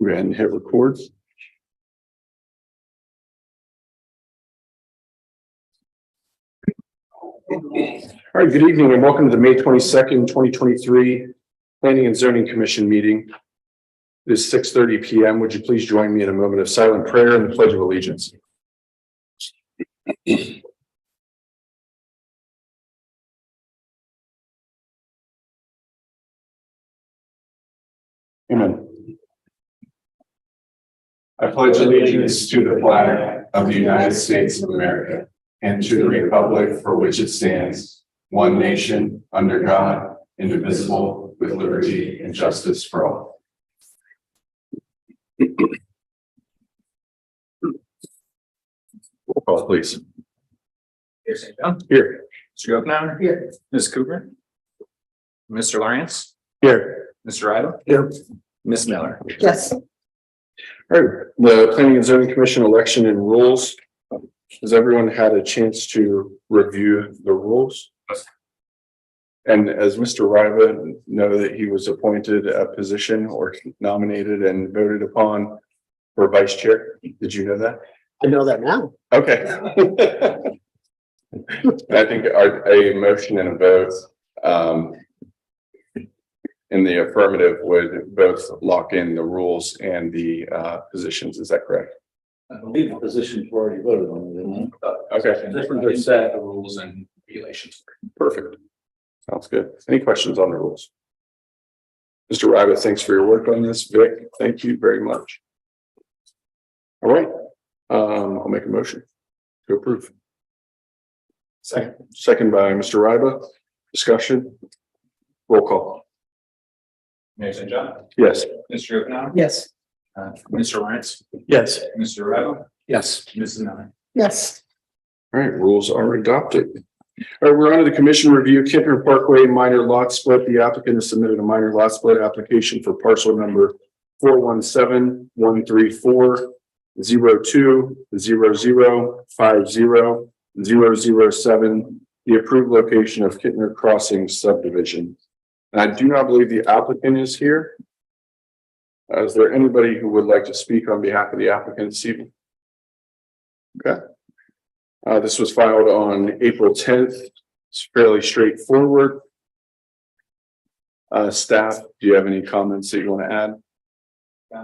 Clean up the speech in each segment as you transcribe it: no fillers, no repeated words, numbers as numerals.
Go ahead and hit record. All right, good evening and welcome to the May 22nd, 2023 Planning and Zoning Commission meeting. It is 6:30 p.m. Would you please join me in a moment of silent prayer and the Pledge of Allegiance? Amen. I pledge allegiance to the flag of the United States of America and to the republic for which it stands, one nation, under God, indivisible, with liberty and justice for all. Roll call, please. Here, St. John. Here. Mr. Gopenow. Here. Ms. Cooper. Mr. Lawrence. Here. Mr. Idle. Here. Ms. Miller. Yes. All right, the Planning and Zoning Commission election and rules. Has everyone had a chance to review the rules? Yes. And as Mr. Riva know that he was appointed a position or nominated and voted upon for vice chair? Did you know that? I know that now. Okay. I think a motion and a vote in the affirmative would both lock in the rules and the positions. Is that correct? I believe the positions were already voted on, didn't Okay, Different set of rules and regulations. perfect. Sounds good. Any questions on the rules? Mr. Riva, thanks for your work on this. Vic, thank you very much. All right, I'll make a motion to approve. Second by Mr. Riva. Discussion. Roll call. Mayor St. John. Yes. Mr. Gopenow. Yes. Mr. Lawrence. Yes. Mr. Riddle. Yes. Mrs. Miller. Yes. All right, rules are adopted. All right, we're on to the commission review, Kintner Parkway minor lot split. The applicant has submitted a minor lot split application for parcel number 417-134-02-0050-007, the approved location of Kintner Crossing subdivision. And I do not believe the applicant is here. Is there anybody who would like to speak on behalf of the applicant this evening? Okay. This was filed on April 10th. It's fairly straightforward. Staff, do you have any comments that you want to add?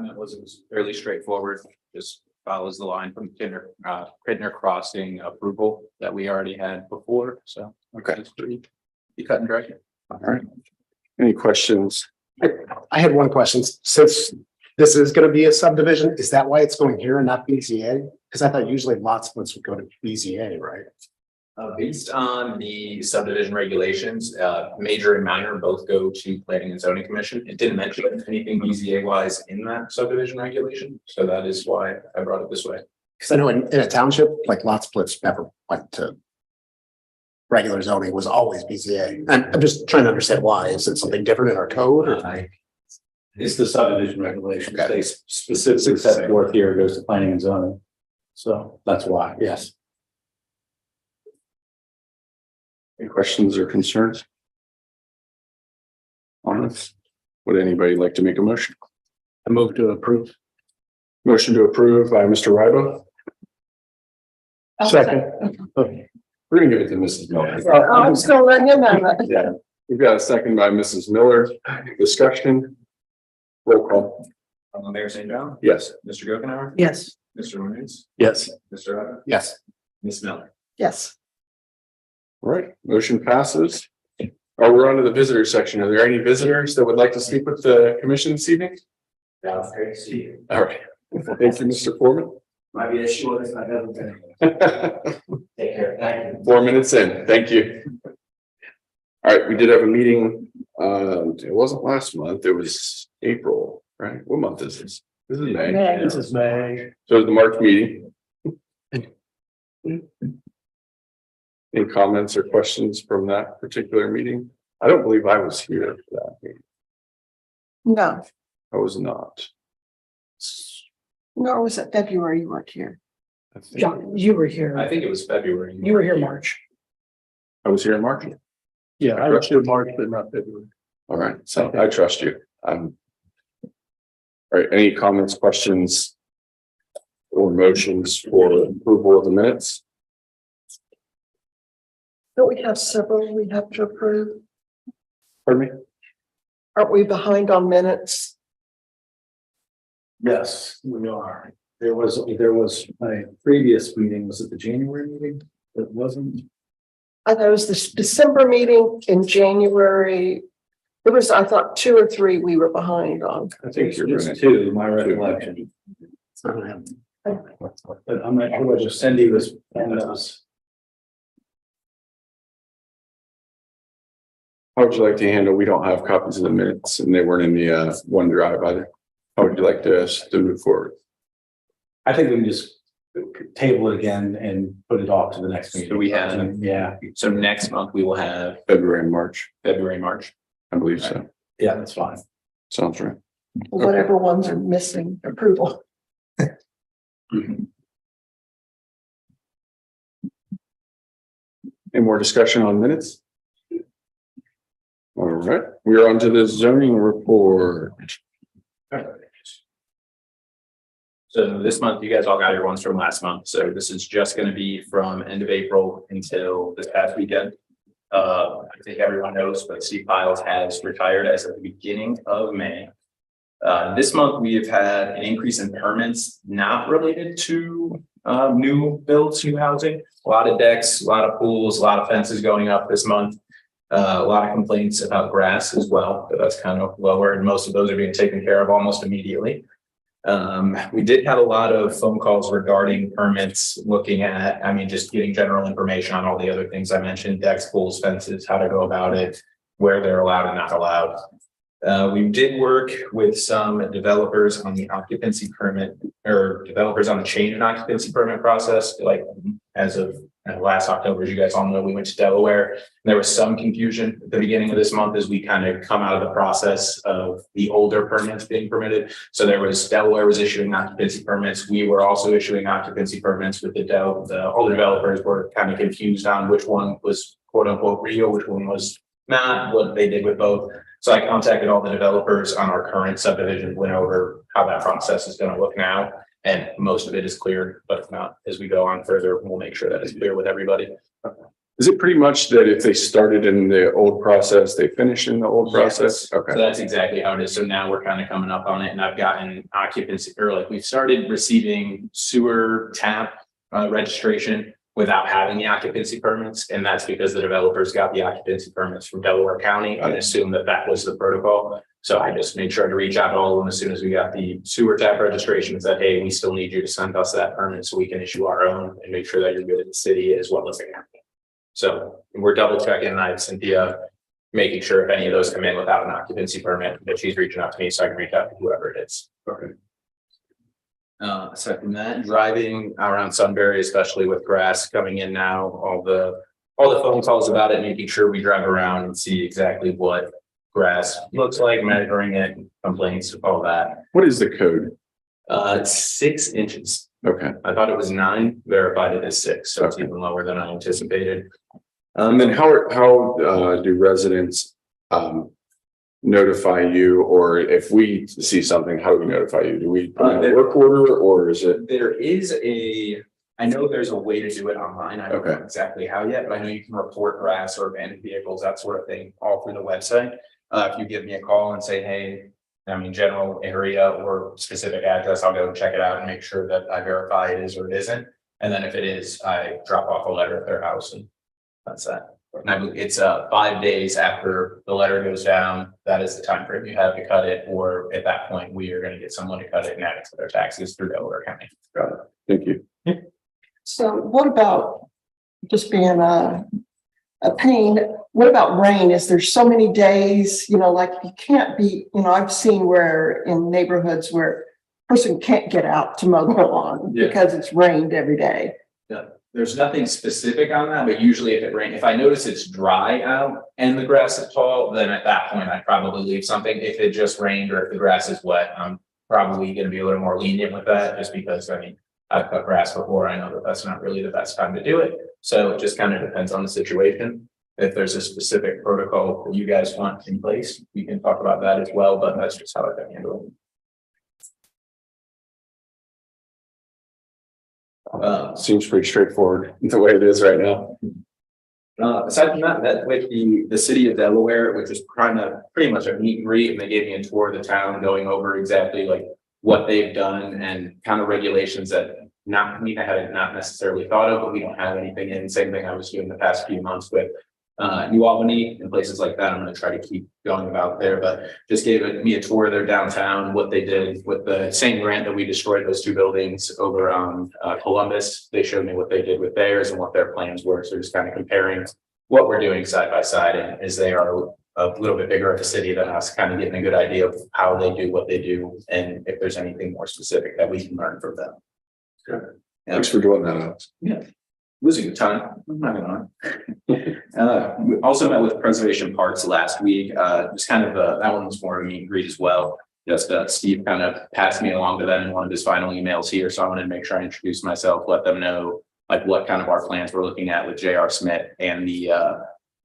It was fairly straightforward. Just follows the line from Kintner Crossing approval that we already had before. So Okay. it's pretty cut and dry. All right. Any questions? I had one question. Since this is going to be a subdivision, is that why it's going here and not BZA? Because I thought usually lot splits would go to BZA, right? Based on the subdivision regulations, major and minor both go to Planning and Zoning Commission. It didn't mention anything BZA wise in that subdivision regulation. So that is why I brought it this way. Because I know in a township, like lot splits never went to regular zoning, was always BZA. And I'm just trying to understand why. Is it something different in our code? Or? It's the subdivision regulations. Okay. They specifically set forth here, it goes to planning and zoning. So that's why, yes. Any questions or concerns? On this? Would anybody like to make a motion? I move to approve. Motion to approve by Mr. Riva. Second. Okay. We're gonna give it to Mrs. Miller. I'm still letting him have it. Yeah, we've got a second by Mrs. Miller. Discussion. Roll call. Mayor St. John. Yes. Mr. Gopenow. Yes. Mr. Lawrence. Yes. Mr. Riddle. Yes. Ms. Miller. Yes. All right, motion passes. We're on to the visitor section. Are there any visitors that would like to speak with the commission this evening? That was great to see you. All right. Thank you, Mr. Foreman. Might be as short as I've ever been. Take care. Thank you. 4 minutes in. Thank you. All right, we did have a meeting. It wasn't last month. It was April, right? What month is this? This is May. This is May. So the March meeting. Any comments or questions from that particular meeting? I don't believe I was here for that meeting. No, I was not. nor was it February you weren't here. I think John, you were here. I think it was February. You were here March. I was here in March. Yeah, I was here March, but not February. All right, so I trust you. All right, any comments, questions? Or motions for approval of the minutes? Don't we have several we have to approve? Pardon me? Aren't we behind on minutes? Yes, we are. There was a previous meeting, was it the January meeting? It wasn't. I thought it was this December meeting in January. There was, I thought, 2 or 3 we were behind on. I think you're It's right. two, my recollection. But I'm not sure whether Cindy was in those. How would you like to handle? We don't have copies of the minutes and they weren't in the OneDrive either. How would you like us to move forward? I think we can just table it again and put it off to the next meeting. So we have- Yeah, So next month we will have February and March, February, March. I believe so. yeah, that's fine. Sounds right. Whatever ones are missing approval. Any more discussion on minutes? All right, we are on to the zoning report. So this month, you guys all got your ones from last month. So this is just going to be from end of April until this past weekend. I think everyone knows, but Steve Piles has retired as of the beginning of May. This month, we have had an increase in permits not related to new builds, new housing. A lot of decks, a lot of pools, a lot of fences going up this month. A lot of complaints about grass as well, but that's kind of lower, and most of those are being taken care of almost immediately. We did have a lot of phone calls regarding permits, looking at, just getting general information on all the other things I mentioned, decks, pools, fences, how to go about it, where they're allowed and not allowed. We did work with some developers on the occupancy permit, or developers on the change in occupancy permit process, like as of last October, as you guys all know, we went to Delaware. There was some confusion at the beginning of this month as we kind of come out of the process of the older permits being permitted. So Delaware was issuing occupancy permits. We were also issuing occupancy permits with all the developers were kind of confused on which one was quote unquote real, which one was not, what they did with both. So I contacted all the developers on our current subdivision, went over how that process is going to look now. And most of it is cleared, but if not, as we go on further, we'll make sure that it's clear with everybody. Is it pretty much that if they started in the old process, they finish in the old process? Yes. Okay. So that's exactly how it is. So now we're kind of coming up on it, and I've gotten occupancy, or like we've started receiving sewer tap registration without having the occupancy permits. And that's because the developers got the occupancy permits from Delaware County and assumed that that was the protocol. So I just made sure to reach out to all of them as soon as we got the sewer tap registration, said, hey, we still need you to send us that permit so we can issue our own and make sure that you're good in the city as well as the county. So we're double checking, and I have Cynthia making sure if any of those come in without an occupancy permit, that she's reaching out to me so I can reach out to whoever it is. Okay. Aside from that, driving around Sunbury, especially with grass coming in now, all the phone calls about it, making sure we drive around and see exactly what grass looks like, measuring it, complaints, all that. What is the code? 6 inches. Okay. I thought it was 9, verified it as 6, so it's even lower than I anticipated. And then how do residents notify you, or if we see something, how do we notify you? Do we put in a work order, or is it? I know there's a way to do it online. I don't know exactly how yet, but I know you can report grass or abandoned vehicles, that sort of thing, all through the website. If you give me a call and say, hey, general area or specific address, I'll go and check it out and make sure that I verify it is or it isn't. And then if it is, I drop off a letter at their house, and that's that. And it's 5 days after the letter goes down. That is the time frame you have to cut it, or at that point, we are going to get someone to cut it and add it to their taxes through Delaware County. Got it. Thank you. So what about just being a pain? What about rain? Is there so many days, like you can't be, I've seen where in neighborhoods where a person can't get out to mow their lawn because it's rained every day. Yeah. There's nothing specific on that, but usually if I notice it's dry out and the grass is tall, then at that point, I'd probably leave something. If it just rained or if the grass is wet, I'm probably going to be a little more lenient with that, just because, I've cut grass before. I know that that's not really the best time to do it. So it just kind of depends on the situation. If there's a specific protocol that you guys want in place, we can talk about that as well, but that's just how I handle Seems pretty straightforward the way it is right now. Aside from that, met with the city of Delaware, which is kind of pretty much a meet and greet, and they gave me a tour of the town, going over exactly like what they've done and kind of regulations that I had not necessarily thought of, but we don't have anything in. Same thing I was doing the past few months with New Albany and places like that. I'm going to try to keep going about there, but just gave me a tour of their downtown, what they did with the same grant that we destroyed those two buildings over on Columbus. They showed me what they did with theirs and what their plans were. So just kind of comparing what we're doing side by side, and as they are a little bit bigger of a city than us, kind of getting a good idea of how they do what they do and if there's anything more specific that we can learn from them. Good. Thanks for doing that, Alex. Yeah. Losing the time. I'm not gonna. We also met with Preservation Parks last week. Just kind of that one was more of a meet and greet as well. Just Steve kind of passed me along to them in one of his final emails here. So I wanted to make sure I introduce myself, let them know like what kind of our plans we're looking at with J.R. Smith and the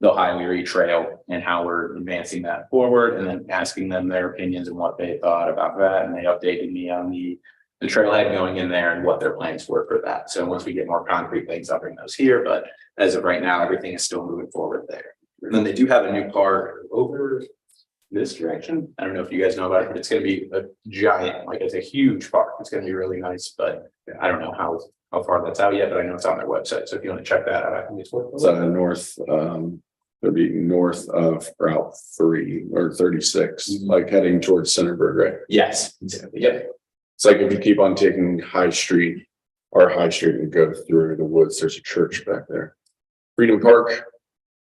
Ohio Erie Trail and how we're advancing that forward, and then asking them their opinions and what they thought about that. And they updated me on the trailhead going in there and what their plans were for that. So once we get more concrete things, I'll bring those here. But as of right now, everything is still moving forward there. And then they do have a new park over this direction. I don't know if you guys know about it, but it's going to be a giant, like it's a huge park. It's going to be really nice, but I don't know how far that's out yet, but I know it's on their website. So if you want to check that out, I think it's worth it. North, it'll be north of Route 3 or 36, like heading towards Sunbury, right? Yes, exactly. Yep. It's like if you keep on taking High Street and go through the woods, there's a church back there. Freedom Park,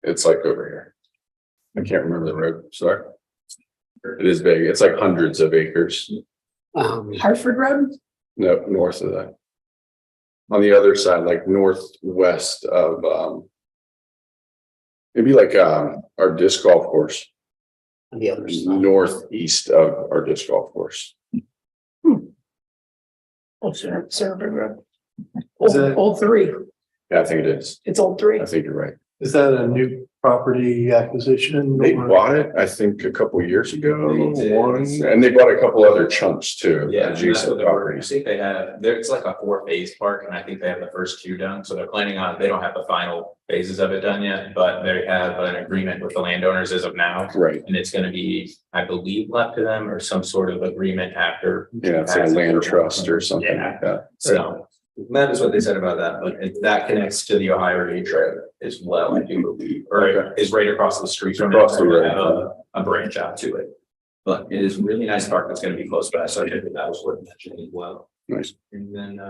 it's like over here. I can't remember the road, sorry. It is big. It's like hundreds of acres. Hartford Road? No, north of that. On the other side, like northwest of maybe like our disc golf course. On the other side. Northeast of our disc golf course. Oh, Sunbury Road. Is it- Old 3. Yeah, I think it is. It's Old 3. I think you're right. Is that a new property acquisition? They or- bought it, I think, a couple years ago, They did. and they bought a couple other chunks too. Yeah, that's adjacent what they were. I properties. think they have, it's like a 4-phase park, and I think they have the first 2 done. So they're planning on, they don't have the final phases of it done yet, but they have an agreement with the landowners as of now. Right, And it's gonna be, I believe, left to them or some sort of agreement after. yeah, it's like a land trust or something Yeah. like that. So that is what they said about that, but that connects to the Ohio Erie Trail as well, I do believe, or Okay. is right across the street from it. Across the road. They have a branch out to it. But it is a really nice park that's gonna be close by, so I think that was worth mentioning as well. Nice. And then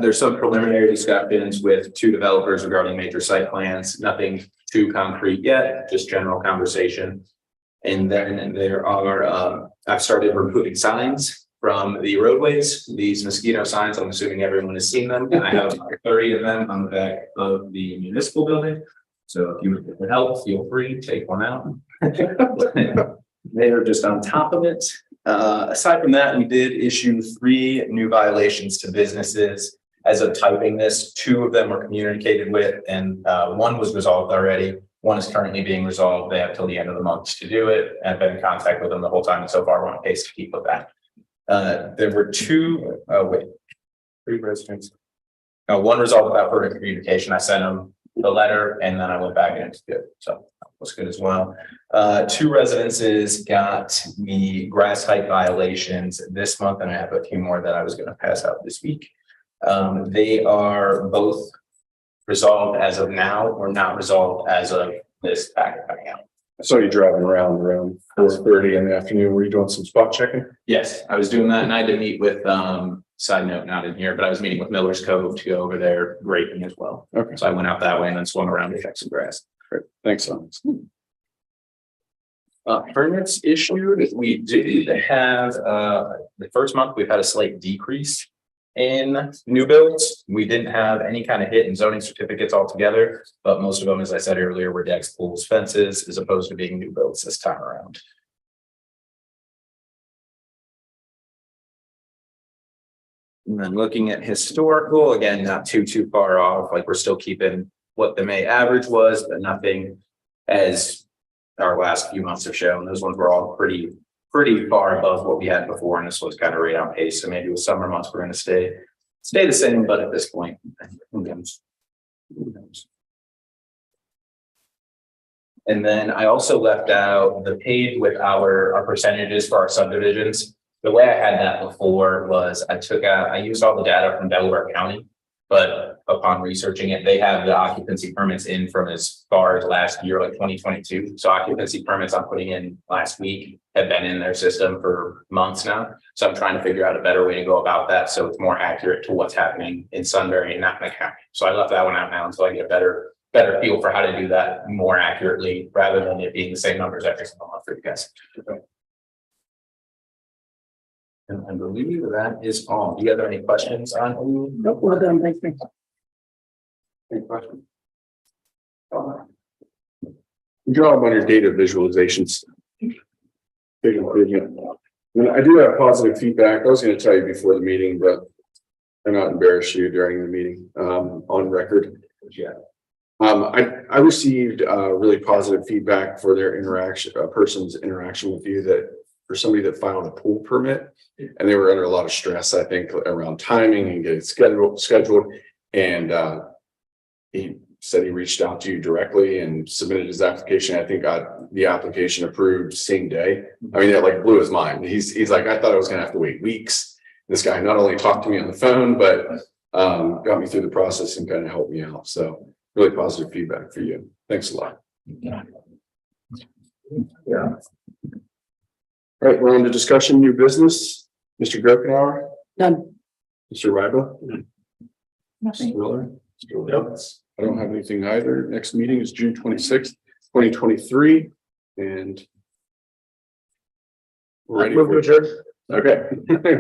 there's some preliminary discussions with 2 developers regarding major site plans, nothing too concrete yet, just general conversation. And then there are, I've started removing signs from the roadways, these mosquito signs. I'm assuming everyone has seen them. And I have about 30 of them on the back of the municipal building. So if you would help, feel free, take one out. They are just on top of it. Aside from that, we did issue 3 new violations to businesses. As of typing this, 2 of them were communicated with, and 1 was resolved already. 1 is currently being resolved. They have till the end of the month to do it. I've been in contact with them the whole time, and so far we're on pace to keep with that. There were 3 residents. 1 resolved without further communication. I sent them the letter and then I went back and it's good. So that was good as well. 2 residences got the grass height violations this month, and I have a few more that I was going to pass out this week. They are both resolved as of now or not resolved as of this packet coming out. I saw you driving around 4:30 in the afternoon. Were you doing some spot checking? Yes, I was doing that, and I did meet with, side note, not in here, but I was meeting with Miller's Cove to go over there grading as well. Okay, So I went out that way and then swung around to check some grass. great. Thanks, Alex. Permits issued, we did have, the first month, we've had a slight decrease in new builds. We didn't have any kind of hit in zoning certificates altogether, but most of them, as I said earlier, were decks, pools, fences, as opposed to being new builds this time around. And then looking at historical, again, not too far off, like we're still keeping what the May average was, but nothing as our last few months have shown. Those ones were all pretty far above what we had before, and this was kind of right on pace. So maybe with summer months, we're going to stay stay the same, but at this point. And then I also left out the page with our percentages for our subdivisions. The way I had that before was I used all the data from Delaware County. But upon researching it, they have the occupancy permits in from as far as last year, like 2022. So occupancy permits I'm putting in last week have been in their system for months now. So I'm trying to figure out a better way to go about that. So it's more accurate to what's happening in Sunbury and not County. So I left that one out now until I get a better feel for how to do that more accurately rather than it being the same numbers every single month for you guys. And I believe that is all. Do you have any questions on? Nope, well done, thank you. Any questions? Good job on your data visualizations. Big improvement. I do have positive feedback. I was going to tell you before the meeting, but I'm not embarrass you during the meeting on record. Yeah. I received really positive feedback for their interaction, a person's interaction with you, that for somebody that filed a pool permit and they were under a lot of stress, I think, around timing and getting scheduled. And he said he reached out to you directly and submitted his application. I think got the application approved same day. I mean, it like blew his mind. He's like, I thought I was going to have to wait weeks. This guy not only talked to me on the phone, but got me through the process and kind of helped me out. So really positive feedback for you. Thanks a lot. Yeah. All right, we're on to discussion, new business. Mr. Grokenauer, Done. Mr. Ryba. Nothing. Mr. Miller. I don't have anything either. Next meeting is June 26th, 2023. And we're ready for adjourn. Okay.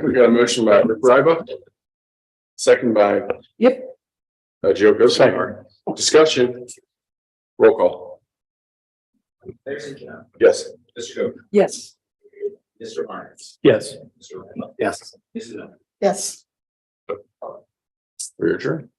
We got a motion by Rick Ryba. Second by Joe Grokenauer. Discussion. Roll call. Yes. Mr. Coe, Yes. Mr. Barnes, Yes. Mr. Randall, Yes. Mrs. Miller. Yes. We're adjourned.